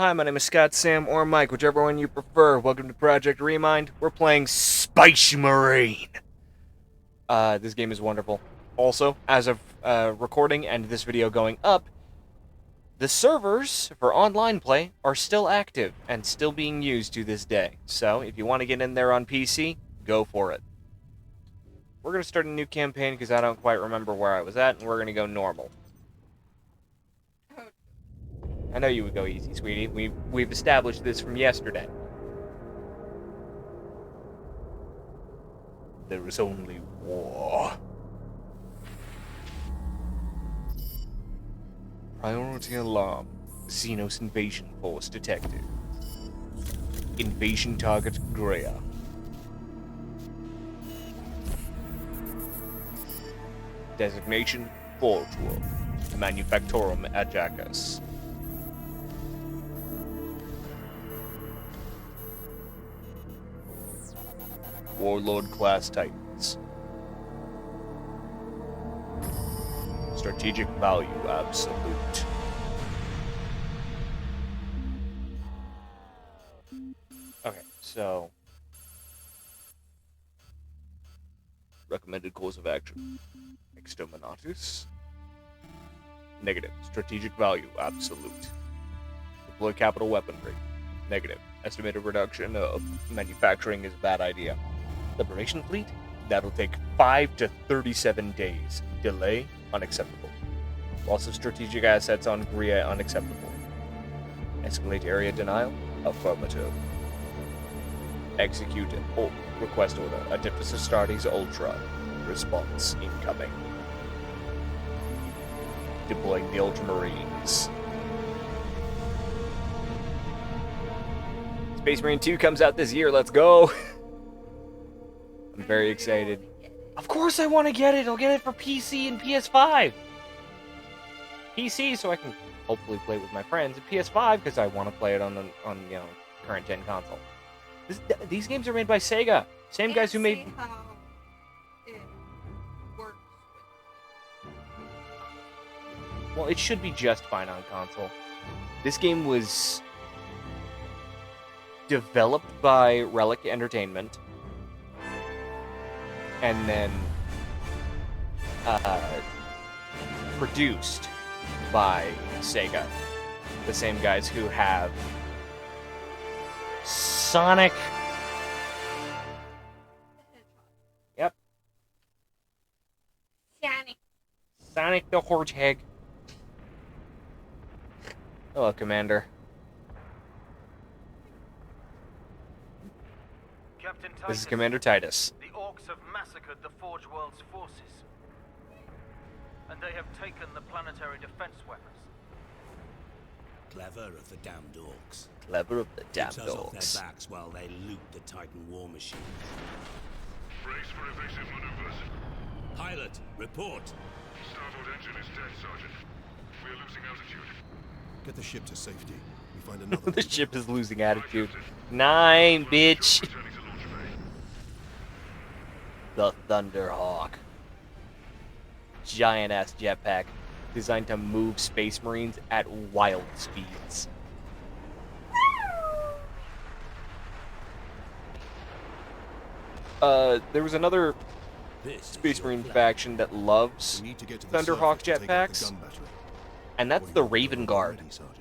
Hi, my name is Scott, Sam, or Mike, whichever one you prefer. Welcome to Project Remind. We're playing Space Marine. This game is wonderful. Also, as of recording and this video going up, the servers for online play are still active and still being used to this day. So, if you want to get in there on PC, go for it. We're going to start a new campaign because I don't quite remember where I was at, and we're going to go normal. I know you would go easy, sweetie. We've established this from yesterday. There is only war. Priority alarm. Xenos invasion force detected. Invasion target Greya. Designation Forge World. Manufactorum Ajax. Warlord class Titans. Strategic value absolute. Okay, so recommended course of action. Exterminatus. Negative. Strategic value absolute. Deploy capital weaponry. Negative. Estimated reduction of manufacturing is a bad idea. Liberation fleet? That'll take 5 to 37 days. Delay? Unacceptable. Loss of strategic assets on Greya? Unacceptable. Escalate area denial? Affirmative. Execute request order. Antithesis Astartes Ultra. Response incoming. Deploying the Ultramarines. Space Marine 2 comes out this year. Let's go! I'm very excited. Of course I want to get it! I'll get it for PC and PS5! PC so I can hopefully play with my friends, and PS5 because I want to play it on current gen console. These games are made by Sega. Same guys who made... How it works. Well, it should be just fine on console. This game was developed by Relic Entertainment, and then produced by Sega, the same guys who have Sonic. Yep. Sonic the Hedgehog. Hello, Commander. Captain Titus, This is Commander Titus. the Orcs have massacred the Forge World's forces, and they have taken the planetary defense weapons. Clever of the damned orcs. Clever of the damned Keeps us off dogs. their backs while they loot the Titan war machine. Brace for evasive maneuvers. Pilot, report. Starboard engine is dead, Sergeant. We are losing altitude. Get the ship to safety. We find another. The ship is losing attitude. 9, bitch! Returning to launch bay. The Thunderhawk. Giant-ass jetpack designed to move Space Marines at wild speeds. There was another This Space is Marine your plan. faction that loves We need to get to the Thunderhawk surface to take out the jetpacks, gun battery. and that's the Raven Guard. Ready, Sergeant.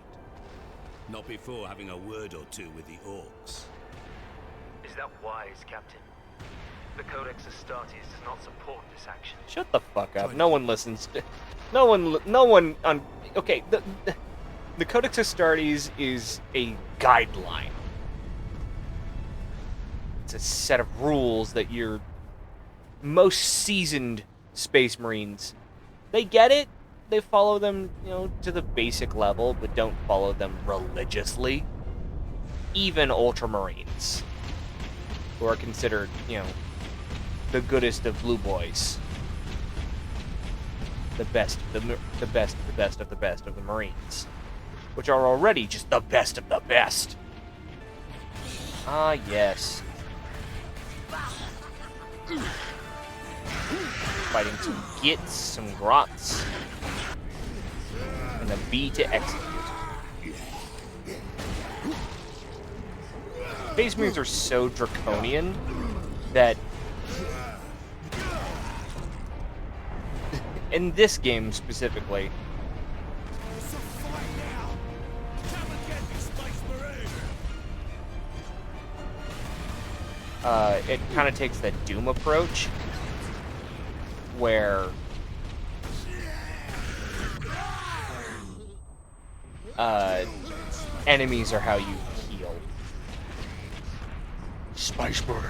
Not before having a word or two with the orcs. Is that wise, Captain? The Codex Astartes does not support this action. Shut the fuck up. No one listens to... No one on... Okay, the Codex Astartes is a guideline. It's a set of rules that your most seasoned Space Marines, they get it. They follow them, to the basic level, but don't follow them religiously. Even Ultramarines, who are considered, the goodest of blue boys. The best of the best of the Marines, which are already just the best of the best. Ah, yes. Fighting some Gits, some Grots, and a B to execute. Space Marines are so draconian that in this game specifically, it kind of takes the Doom approach, where enemies are how you heal. Spice Marine.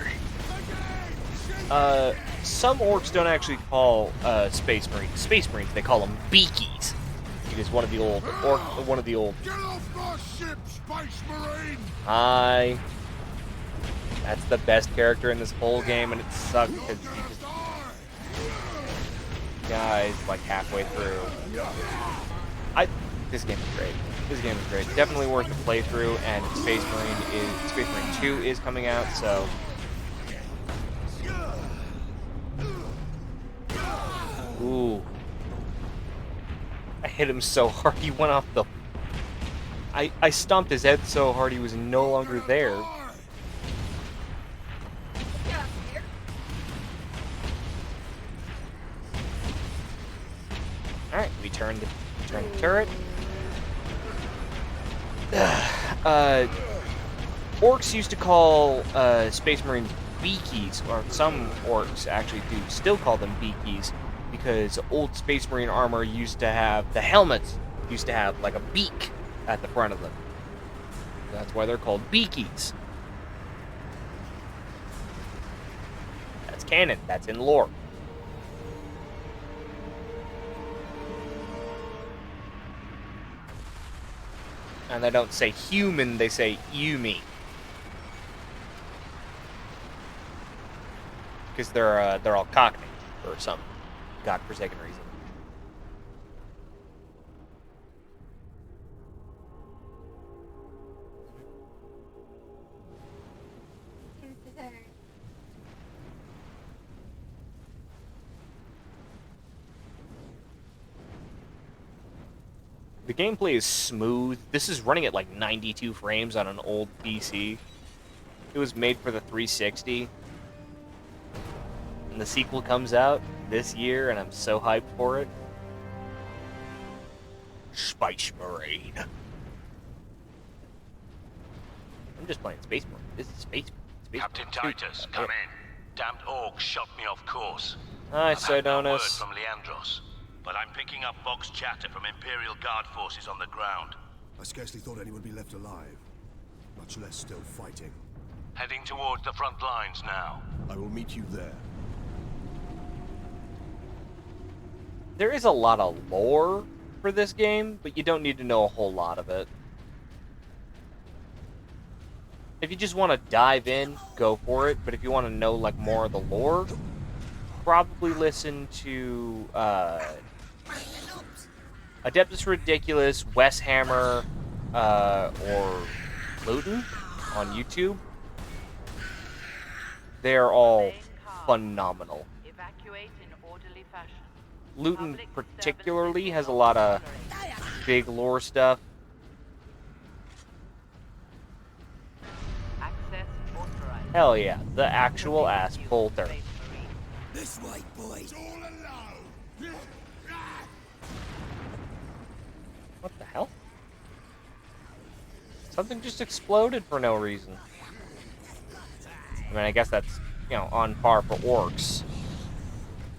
Some orcs don't actually call Space Marines. They call them Beakies, because one of the old Get off my ship, Space Marine! Hi. That's the best character in this whole game, and it sucks because he just dies like halfway through. This game is great. This game is great. Definitely worth the playthrough, and Space Marine 2 is coming out, so ooh. I hit him so hard he went off the... I stomped his head so hard he was no longer there. Yeah, here. Alright, we turned the turret. Orcs used to call Space Marines Beakies, or some orcs actually do still call them Beakies, because old Space Marine armor used to have, the helmets used to have like a beak at the front of them. That's why they're called Beakies. That's canon, that's in lore. And they don't say human, they say Yumi. Because they're all Cockney for some godforsaken reason. The gameplay is smooth. This is running at like 92 frames on an old PC. It was made for the 360. And the sequel comes out this year, and I'm so hyped for it. Spice Marine. I'm just playing Space Marine. This is Space Marine. Captain Titus, come in. Damned orcs shot me off course. Hi, I've had no word Sidonus. from Leandros, but I'm picking up Vox chatter from Imperial Guard forces on the ground. I scarcely thought anyone would be left alive, much less still fighting. Heading towards the front lines now. I will meet you there. There is a lot of lore for this game, but you don't need to know a whole lot of it. If you just want to dive in, go for it. But if you want to know like more of the lore, probably listen to Adeptus Ridiculous, Wes Hammer, or Luton on YouTube. They're all phenomenal. Evacuate in orderly fashion. Luton particularly has a lot of big lore stuff. Access authorized. Hell yeah, the actual ass bolter. This way, boys. All alone. What the hell? Something just exploded for no reason. I mean, I guess that's, on par for orcs.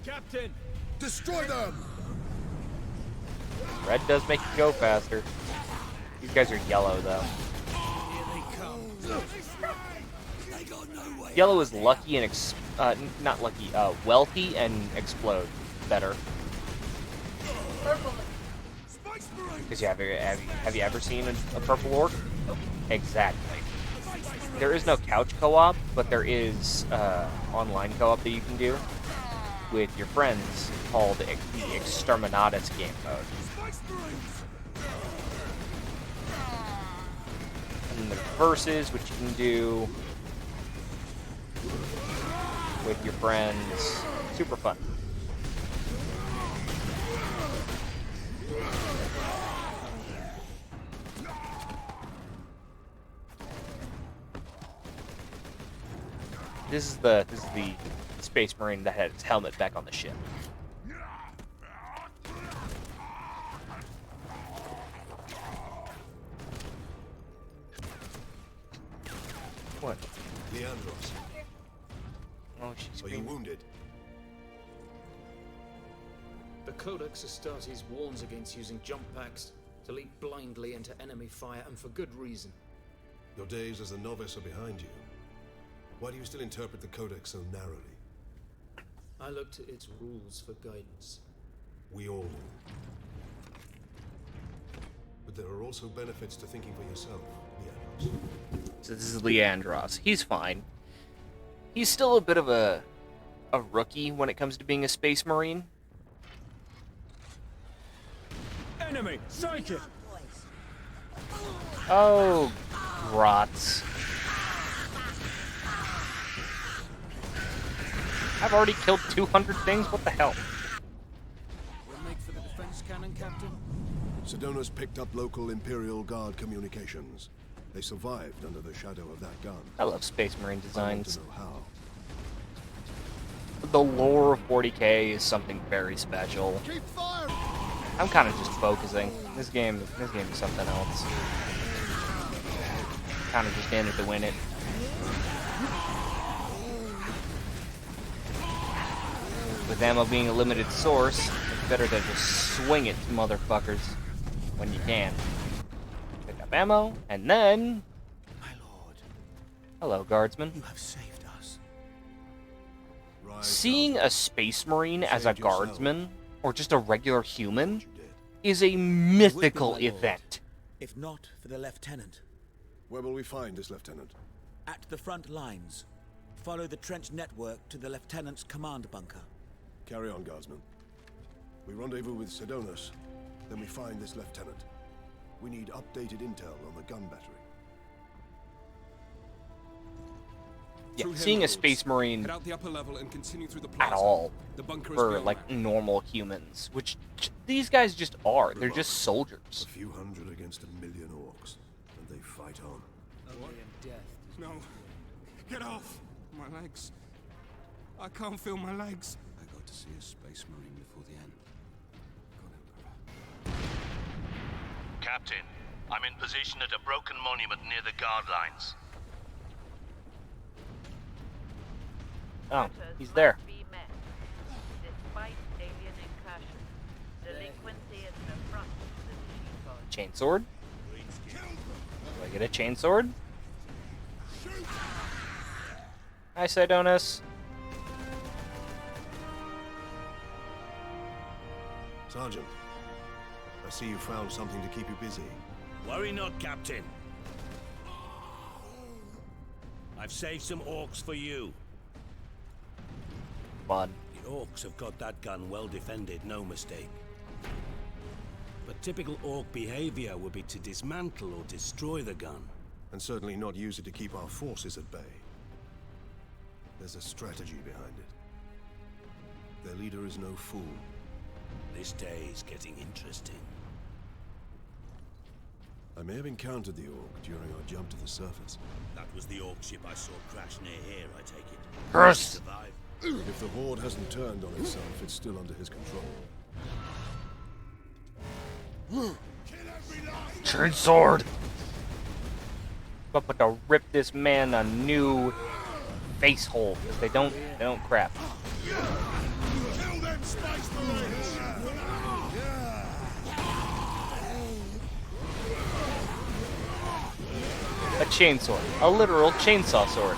Captain, destroy them. Red does make you go faster. These guys are yellow, though. Yellow is lucky and not lucky, wealthy and explode better. Purple. Because have you ever seen a purple orc? Exactly. There is no couch co-op, but there is online co-op that you can do with your friends called the Exterminatus game mode. And there's versus, which you can do with your friends. Super fun. This is the Space Marine that had its helmet back on the ship. What? Leandros, Oh, she's are you wounded? The Codex Astartes warns against using jump packs to leap blindly into enemy fire, and for good reason. Your days as a novice are behind you. Why do you still interpret the Codex so narrowly? I look to its rules for guidance. We all do. But there are also benefits to thinking for yourself, Leandros. So this is Leandros. He's fine. He's still a bit of a rookie when it comes to being a Space Marine. Enemy! Psychic! Oh, grots. I've already killed 200 things? What the hell? We'll make for the defense cannon, Captain. Sedona's picked up local Imperial Guard communications. They survived under the shadow of that gun. I love Space Marine I want designs. to know how. The lore of 40k is something very special. Keep firing! I'm kind of just focusing. This game is something else. Kind of just in it to win it. With ammo being a limited source, it's better to just swing it to motherfuckers when you can. Pick up ammo, and then... My lord, Hello, guardsman. you have saved us. Rise Seeing up. a Space Marine as a Saved yourself. guardsman, or just a regular human, You did. is a mythical my lord. event. If not for the lieutenant, Where will we find this lieutenant? at the front lines, follow the trench network to the lieutenant's command bunker. Carry on, guardsman. We rendezvous with Sedonas, then we find this lieutenant. We need updated intel on the gun battery. Yeah, Through seeing a Hemloads. Space Marine Head out the upper level and continue through the at plaza. all The bunker is for beyond like that. normal humans, which these guys just are. They're just soldiers. A few hundred against 1,000,000 orcs, and they fight on. No. Get off! My legs. I can't feel my legs. I got to see a Space Marine before the end. God, Emperor. Captain, I'm in position at a broken monument near the guard lines. Oh, Orders he's there. must be met. Despite alien incursion, delinquency is the front of the machine Chainsword? Do I get a chainsword? Hi, Sidonis. Sergeant, I see you found something to keep you busy. Worry not, Captain. I've saved some orcs for you. Fun. The orcs have got that gun well defended, no mistake. But typical orc behavior would be to dismantle or destroy the gun. And certainly not use it to keep our forces at bay. There's a strategy behind it. Their leader is no fool. This day is getting interesting. I may have encountered the orc during our jump to the surface. That was the orc ship I saw crash near here, I take it. Curse! Survive. If the horde hasn't turned on itself, it's still under his control. Chainsword! But to rip this man a new face hole, because they don't crap. A chainsword. A literal chainsaw sword.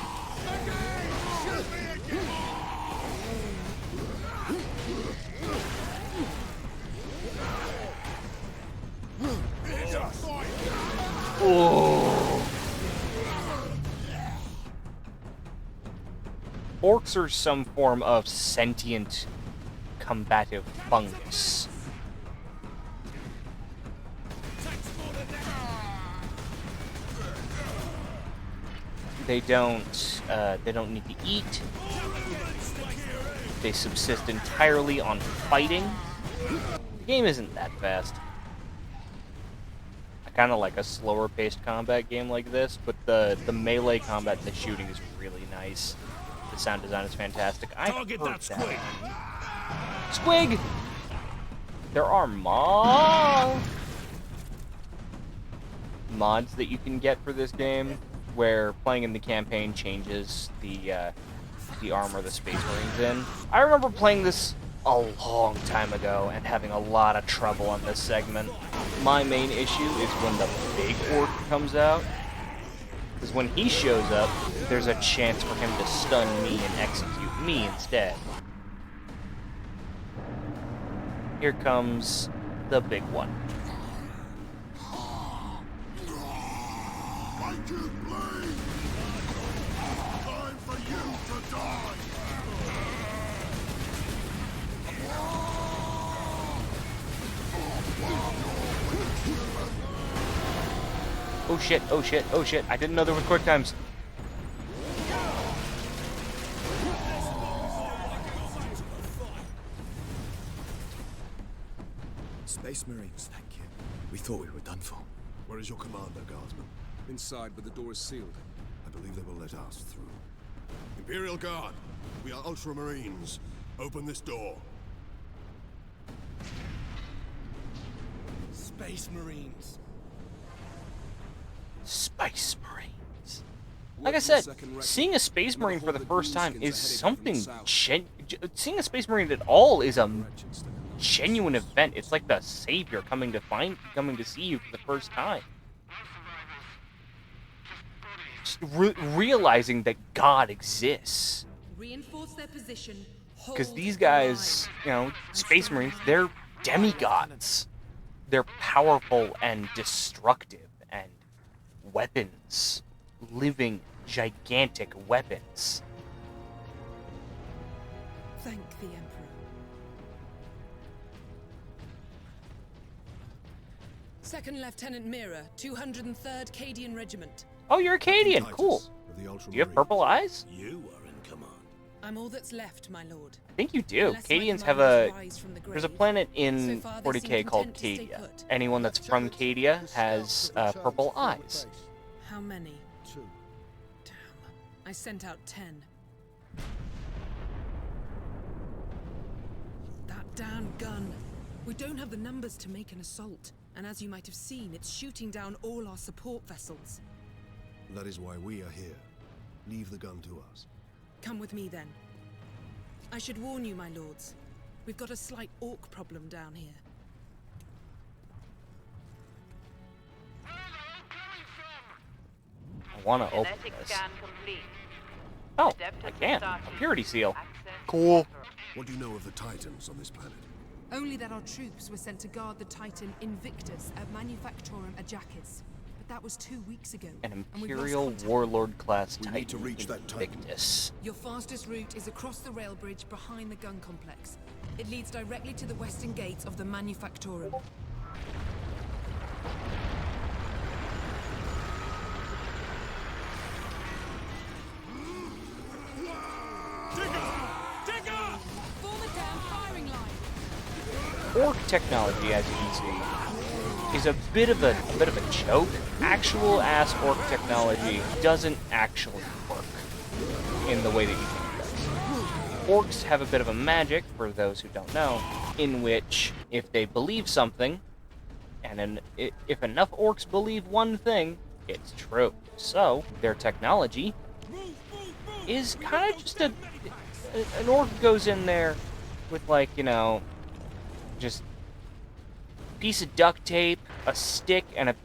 Ooh. Orcs are some form of sentient combative fungus. They don't need to eat. They subsist entirely on fighting. The game isn't that fast. I kind of like a slower paced combat game like this, but the melee combat, the shooting is really nice. the sound design is fantastic. Target that squig. Squig! There are mods that you can get for this game, where playing in the campaign changes the armor the Space Marines in. I remember playing this a long time ago and having a lot of trouble on this segment. My main issue is when the big orc comes out, because when he shows up, there's a chance for him to stun me and execute me instead. Here comes the big one. Time for you to die! Oh shit, oh shit, oh shit. I didn't know there were quick times. Space Marines, thank you. We thought we were done for. Where is your commander, Guardsman? Inside, but the door is sealed. I believe they will let us through. Imperial Guard, we are Ultramarines. Open this door. Space Marines. Space Marines. Like I said, seeing a Space Marine for the first time is something seeing a Space Marine at all is a genuine event. It's like the savior coming to see you for the first time. Just realizing that God exists. Reinforce their position. Because these guys, you know, Space Marines, they're demigods. They're powerful and destructive, and weapons. Living, gigantic weapons. Thank the Emperor. Second Lieutenant Mira, 203rd Cadian Regiment. Oh, you're a Cadian. Cool. Do you have purple eyes? You are in command. I'm all that's left, my lord. I think you do. Cadians have there's a planet in 40k called Cadia. Anyone that's from Cadia has purple eyes. How many? 2. Damn. I sent out 10. That damn gun. We don't have the numbers to make an assault. And as you might have seen, it's shooting down all our support vessels. That is why we are here. Leave the gun to us. Come with me, then. I should warn you, my lords. We've got a slight orc problem down here. I want to open this. Oh, I can. A purity seal. Cool. What do you know of the Titans on this planet? Only that our troops were sent to guard the Titan Invictus at Manufactorum Ajakis. But that was 2 weeks ago. An Imperial Warlord class Titan. We need to reach that Titan. Invictus. Your fastest route is across the rail bridge behind the gun complex. It leads directly to the western gates of the Manufactorum. Orc technology, as you can see, is a bit of a joke. Actual ass orc technology doesn't actually work in the way that you think it does. Orcs have a bit of a magic, for those who don't know, in which if they believe something, and if enough orcs believe one thing, it's true. So their technology is kind of just an orc goes in there with, like, you know, just a piece of duct tape, a stick, and a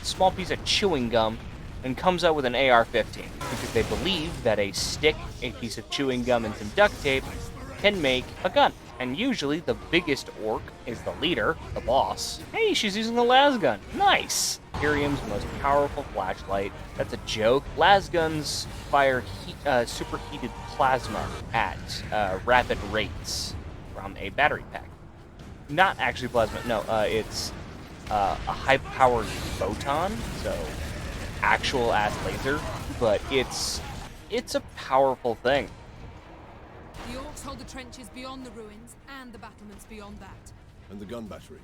small piece of chewing gum, and comes out with an AR-15. Because they believe that a stick, a piece of chewing gum, and some duct tape can make a gun. And usually the biggest orc is the leader, the boss. Hey, she's using the lasgun. Nice! Imperium's most powerful flashlight. That's a joke. Lasguns fire superheated plasma at rapid rates from a battery pack. Not actually plasma, no, it's a high-powered photon, so actual-ass laser, but it's a powerful thing. The orcs hold the trenches beyond the ruins, and the battlements beyond that. And the gun battery?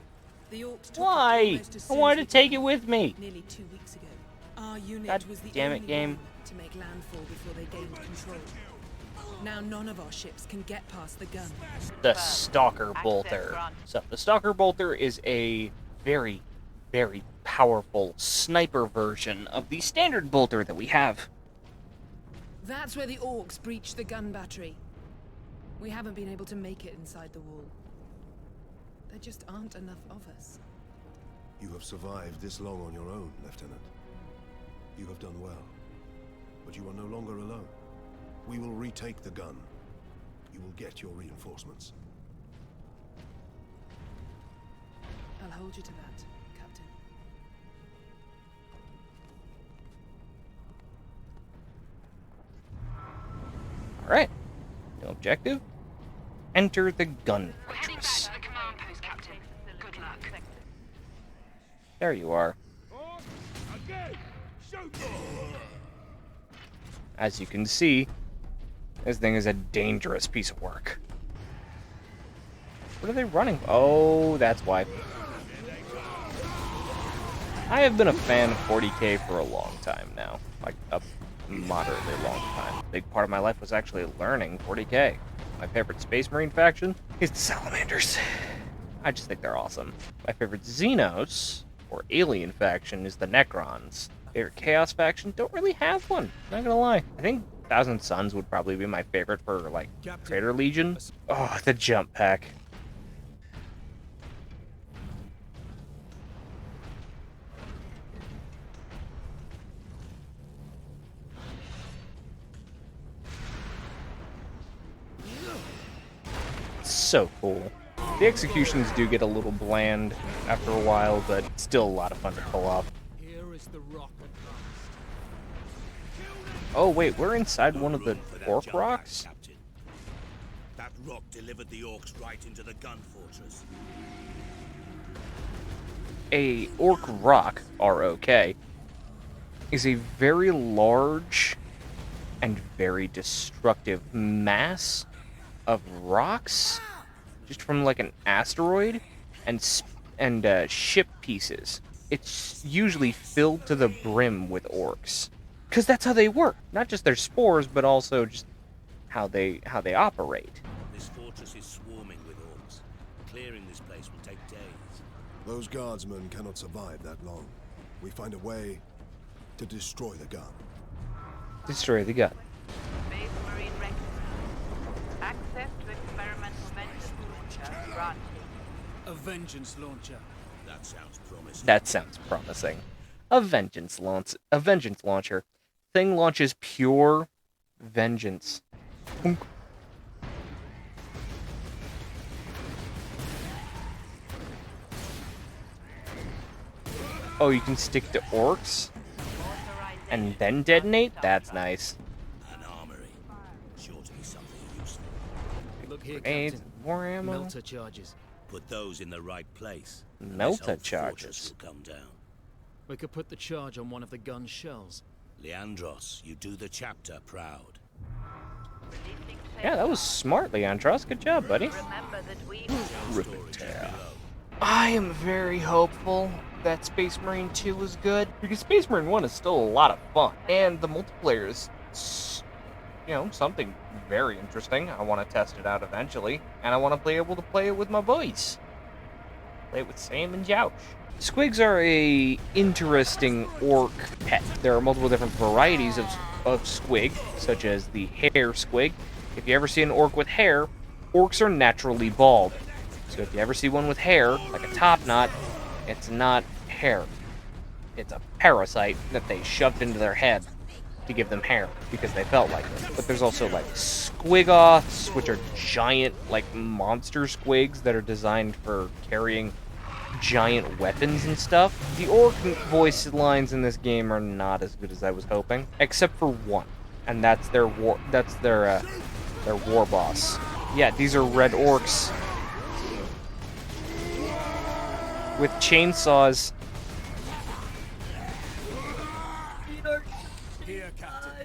The orcs took Why? I wanted to take it with me. Nearly 2 weeks ago. Our unit God was the damn it, only game. one to make landfall before they gained control. Now none of our ships can get past the gun. The Stalker Bolter. granted. So, the Stalker Bolter is a very, very powerful sniper version of the standard bolter that we have. That's where the orcs breached the gun battery. We haven't been able to make it inside the wall. There just aren't enough of us. You have survived this long on your own, Lieutenant. You have done well. But you are no longer alone. We will retake the gun. You will get your reinforcements. I'll hold you to that, Captain. Alright. No objective. Enter the gun fortress. the command post, Captain. Good luck. There you are. As you can see, this thing is a dangerous piece of work. What are they running? Oh, that's why. I have been a fan of 40k for a long time now. Like, a moderately long time. A big part of my life was actually learning 40k. My favorite Space Marine faction is the Salamanders. I just think they're awesome. My favorite Xenos, or alien faction, is the Necrons. Favorite Chaos faction? Don't really have one, not gonna lie. I think Thousand Suns would probably be my favorite for, like, Traitor Legion. Oh, the jump pack. So cool. The executions do get a little bland after a while, but still a lot of fun to pull off. Here is the rock at last. Oh wait, we're inside one of the Room for that orc jump rocks? pack, Captain. That rock delivered the orcs right into the gun fortress. A orc rock, R-O-K, is a very large and very destructive mass of rocks, just from like an asteroid, and ship pieces. It's usually filled to the brim with orcs, because that's how they work. Not just their spores, but also just how they operate. This fortress is swarming with orcs. Clearing this place will take days. Those guardsmen cannot survive that long. We find a way to destroy the gun. Destroy the gun. Space Marine recognized. Access to experimental vengeance launcher granted. A vengeance launcher. That sounds promising. That sounds promising. A vengeance launcher. Thing launches pure vengeance. Boonk. Oh, you can stick to orcs and then detonate? That's nice. An armory. Sure to be something useful. Look here, Grenades, Captain. more ammo. Melter charges. Put those in the right place. and this Melter whole charges. fortress will come down. We could put the charge on one of the gun's shells. Leandros, you do the chapter proud. Releasing Yeah, that was safeguard. smart, Leandros. Good job, buddy. Remember that we I am very hopeful that Space Marine 2 is good, because Space Marine 1 is still a lot of fun, and the multiplayer is, something very interesting. I want to test it out eventually, and I want to be able to play it with my boys. Play it with Sam and Jouch. Squigs are a interesting orc pet. There are multiple different varieties of squig, such as the hair squig. If you ever see an orc with hair, orcs are naturally bald. So if you ever see one with hair, like a top knot, it's not hair. It's a parasite that they shoved into their head to give them hair, because they felt like it. But there's also, like, squigoths, which are giant, like, monster squigs that are designed for carrying giant weapons and stuff. The orc voice lines in this game are not as good as I was hoping, except for one, and that's their war boss. Yeah, these are red orcs with chainsaws.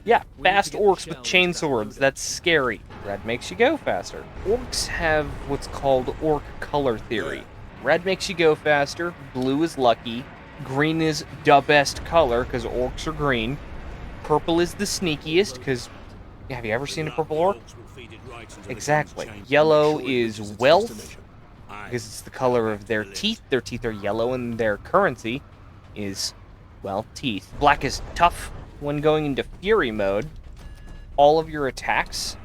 Yeah, fast orcs with chainswords. That's scary. Red makes you go faster. Orcs have what's called orc color theory. Red makes you go faster, blue is lucky, green is the best color, because orcs are green, purple is the sneakiest, because Have you ever seen a Bring up purple the orc? orcs will feed it right into the Exactly. gun's chamber. Yellow Make sure it is reaches its wealth, destination. Aye. because it's the color of their teeth. Their teeth are yellow, and their currency is, well, teeth. Black is tough. When going into fury mode, all of your attacks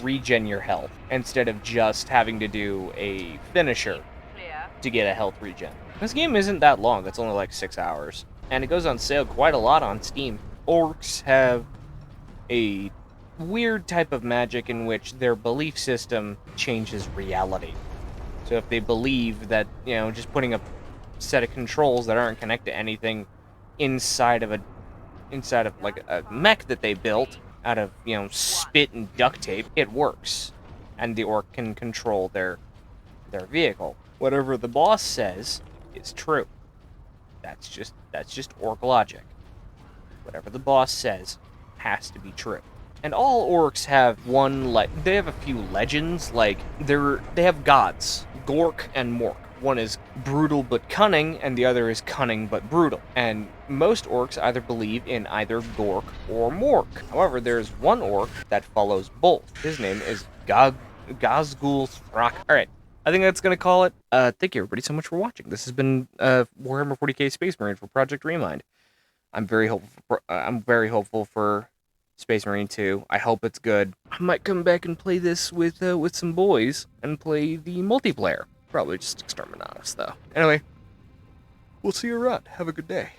regen your health, instead of just having to do a finisher Clear. to get a health regen. This game isn't that long. It's only like 6 hours. And it goes on sale quite a lot on Steam. Orcs have a weird type of magic in which their belief system changes reality. So if they believe that, just putting a set of controls that aren't connected to anything inside of like a mech that they built out of, spit and duct tape, it works. And the orc can control their vehicle. Whatever the boss says is true. That's just orc logic. Whatever the boss says has to be true. And all orcs have they have a few legends, like they have gods, Gork and Mork. One is brutal but cunning, and the other is cunning but brutal. And most orcs either believe in either Gork or Mork. However, there's one orc that follows both. His name is Gazgul Thrak. Alright, I think that's going to call it. Thank you everybody so much for watching. This has been Warhammer 40k Space Marine for Project Remind. I'm very hopeful for Space Marine 2. I hope it's good. I might come back and play this with some boys and play the multiplayer. Probably just Exterminatus, though. Anyway, we'll see you around. Have a good day.